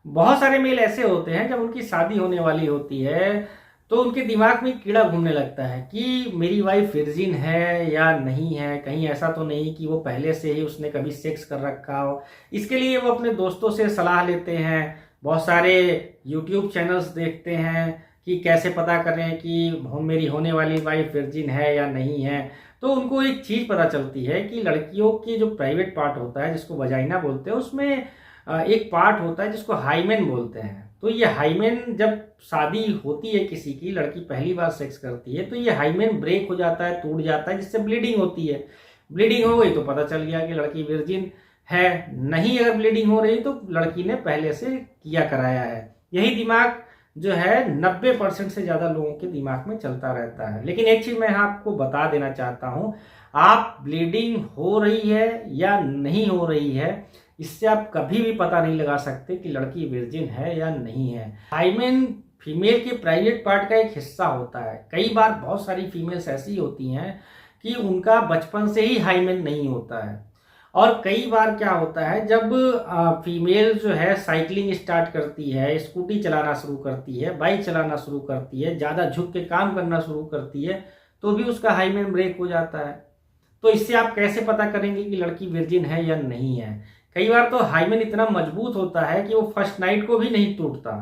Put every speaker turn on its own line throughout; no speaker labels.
बहुत सारे मेल ऐसे होते हैं जब उनकी शादी होने वाली होती है तो उनके दिमाग में कीड़ा घूमने लगता है कि मेरी वाइफ वर्जिन है या नहीं है, कहीं ऐसा तो नहीं कि वो पहले से ही उसने कभी सेक्स कर रखा हो। इसके लिए वो अपने दोस्तों से सलाह लेते हैं, बहुत सारे यूट्यूब चैनल्स देखते हैं कि कैसे पता करें कि मेरी होने वाली वाइफ वर्जिन है या नहीं है। तो उनको एक चीज़ पता चलती है कि लड़कियों की जो प्राइवेट पार्ट होता है जिसको वजाइना बोलते हैं, उसमें एक पार्ट होता है जिसको हाइमेन बोलते हैं। तो ये हाइमेन जब शादी होती है किसी की, लड़की पहली बार सेक्स करती है तो ये हाइमेन ब्रेक हो जाता है, टूट जाता है, जिससे ब्लीडिंग होती है। ब्लीडिंग हो गई तो पता चल गया कि लड़की वर्जिन है। नहीं अगर ब्लीडिंग हो रही तो लड़की ने पहले से किया कराया है। यही दिमाग जो है 90% से ज़्यादा लोगों के दिमाग में चलता रहता है। लेकिन एक चीज़ मैं आपको बता देना चाहता हूँ, आप ब्लीडिंग हो रही है या नहीं हो रही है इससे आप कभी भी पता नहीं लगा सकते कि लड़की वर्जिन है या नहीं है। हाइमेन फीमेल के प्राइवेट पार्ट का एक हिस्सा होता है। कई बार बहुत सारी फीमेल्स ऐसी होती हैं कि उनका बचपन से ही हाइमेन नहीं होता है। और कई बार क्या होता है, जब फीमेल जो है साइकिलिंग स्टार्ट करती है, स्कूटी चलाना शुरू करती है, बाइक चलाना शुरू करती है, ज़्यादा झुक के काम करना शुरू करती है, तो भी उसका हाइमेन ब्रेक हो जाता है। तो इससे आप कैसे पता करेंगे कि लड़की वर्जिन है या नहीं है? कई बार तो हाइमेन इतना मजबूत होता है कि वो फर्स्ट नाइट को भी नहीं टूटता।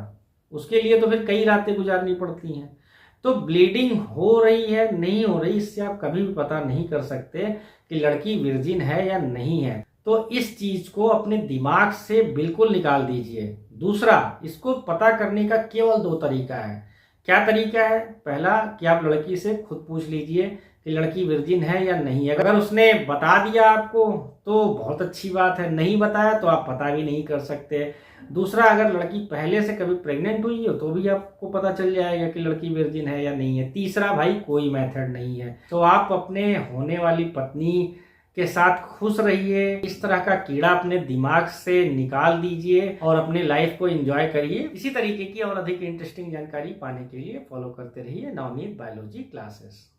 उसके लिए तो फिर कई रातें गुजारनी पड़ती हैं। तो ब्लीडिंग हो रही है नहीं हो रही इससे आप कभी भी पता नहीं कर सकते कि लड़की वर्जिन है या नहीं है। तो इस चीज को अपने दिमाग से बिल्कुल निकाल दीजिए। दूसरा, इसको पता करने का केवल दो तरीका है। क्या तरीका है? पहला कि आप लड़की से खुद पूछ लीजिए कि लड़की वर्जिन है या नहीं है। अगर उसने बता दिया आपको तो बहुत अच्छी बात है, नहीं बताया तो आप पता भी नहीं कर सकते। दूसरा, अगर लड़की पहले से कभी प्रेग्नेंट हुई हो तो भी आपको पता चल जाएगा कि लड़की वर्जिन है या नहीं है। तीसरा भाई कोई मेथड नहीं है। तो आप अपने होने वाली पत्नी के साथ खुश रहिए, इस तरह का कीड़ा अपने दिमाग से निकाल दीजिए और अपने लाइफ को एंजॉय करिए। इसी तरीके की और अधिक इंटरेस्टिंग जानकारी पाने के लिए फॉलो करते रहिए नवनीत बायोलॉजी क्लासेस।